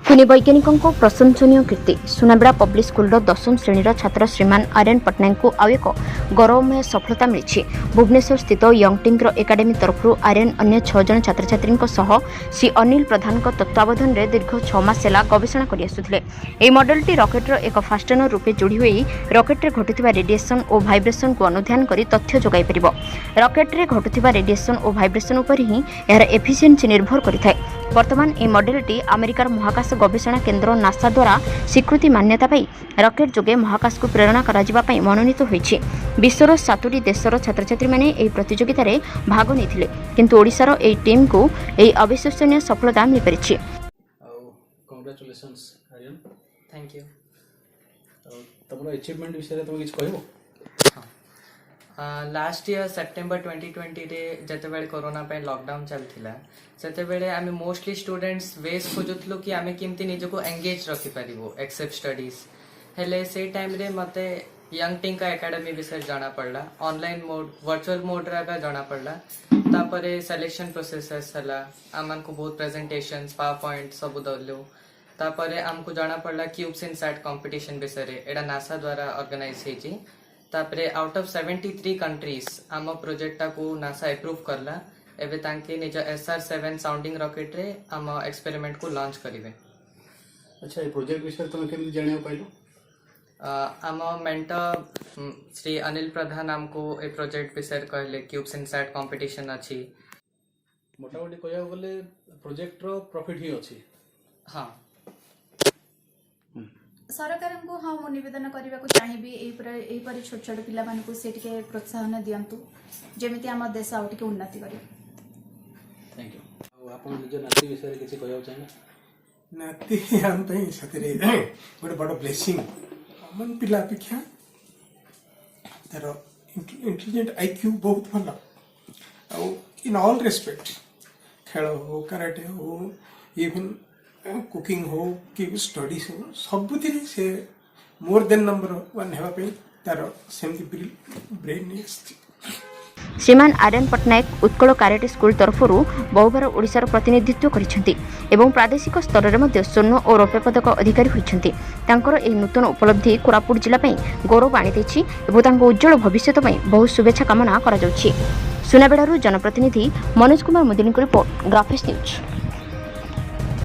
कुनी वैज्ञानिकों प्रशंसनीय कीर्ति सुनाबेड़ा पब्लिक स्कूल दशम श्रेणी छात्र श्रीमान आर्यन पट्टनायक को आउ एक गौरवमय सफलता मिली। भुवनेश्वर स्थित यंग टीम एकाडेमी तरफ आर्यन अन्य 6 जन छात्र छात्री श्री अनिल प्रधान तत्वावधान में दीर्घ 6 मास गवेषणा कर मॉडलटी रॉकेटर एक फास्टनर रूपे जोड़ी हुई रॉकेट्रे घटुवा रेडिएसन और भाइब्रेसन को अनुधान कर तथ्य जोगाई पार। रॉकेट्रे घटुवा रेडिएसन और भाइब्रेसन उपर ही यार एफिशिएंसी निर्भर करिଥାଏ। वर्तमान ए मॉडलटी अमेरिकार महाकाश गवेषणा केन्द्र नासा द्वारा स्वीकृति मान्यता पाई रॉकेट जोगे महाकाश को प्रेरणा करा मनोनीत होईछि। विश्वर 7टी देशर छात्र छात्री माने एही प्रतियोगिता रे भाग नेथिले, किंतु ओडिसार एही टीम को एही अविश्वसनीय सफलता मिल परिछि। कांग्रेचुलेशंस आर्यन। Thank you. तमरो अचीवमेंट विषय तुम किछ कहबो? लास्ट ईयर सेप्टेम्बर 2020 रे जते कोरोना पे लॉकडाउन चलथिला सेते बेले आमे मोस्टली स्टूडेंट्स वेस खोजुथलो कि आमे केमती निजको एंगेज रखि परिबो एक्सेप्ट स्टडीज। हेले से टाइम रे मते यंग टीम का एकेडमी विषय जाना पड़ला, ऑनलाइन मोड वर्चुअल मोड रा का जाना पड़ला। तापरे सिलेक्शन प्रोसेस हला, आमन को बहुत प्रेजेंटेशंस पावर पॉइंट सब दल्लो। तापरे हमको जाना पड़ला क्यूब्स इन सैट कंपटीशन विषय रे एडा नासा द्वारा ऑर्गेनाइज हेची। तापरे आउट ऑफ 73 कंट्रीज आम प्रोजेक्ट को नासा अप्रूव करला। एबे तांके निज SR-7 साउंडिंग रॉकेट रे आम एक्सपेरिमेंट को लॉन्च करिवे। अच्छा, ये प्रोजेक्ट विषय तुम केमती जानियो पाइलो? आम मेंटर श्री अनिल प्रधान हमको ए प्रोजेक्ट विषय कहले क्यूब्स इन सैट कंपटीशन अछि। मोटामोटी कहया गले प्रोजेक्ट रो प्रॉफिट ही अछि। हां, सरकार को हाँ मु नवेदन करने को चाहिए यहीपर छोट छोट पिला मानकु से टिके प्रोत्साहन दियंतु जेमिति आम देश आउ टिके उन्नति करे। Thank you. आपण निज नाती विषय किछि कहया चाहिए? नाती हम पे सतरे गोटे बड़ ब्लेसिंग मन पिला अपेक्षा तार इंटेलिजेंट आईक्यू बहुत भल आउ इन ऑल रेस्पेक्ट खेल हो कराटे हो इवन कुकिंग हो कि स्टडीज हो सबुति से मोर देन नंबर 1 हेबा पे तार सेमती ब्रेन श्रीमान आर्यन पट्टनायक उत्कल काराटे स्कूल तरफ बहुबार ओडिशार प्रतिनिधित्व करिसेंति एवं प्रादेशिक स्तर में स्वर्ण और रौप्य पदक अधिकारी होइछंति। तांकर एही नूतन उपलब्धि कोरापुट जिला पई गौरव आनी दैछि एवं तांको उज्जवल भविष्य पई बहुत शुभेच्छा कामना करा जाउछि। सुनाबेड़ारू जनप्रतिनिधि मनोज कुमार मुदिनी को रिपोर्ट, ग्राफिक्स न्यूज।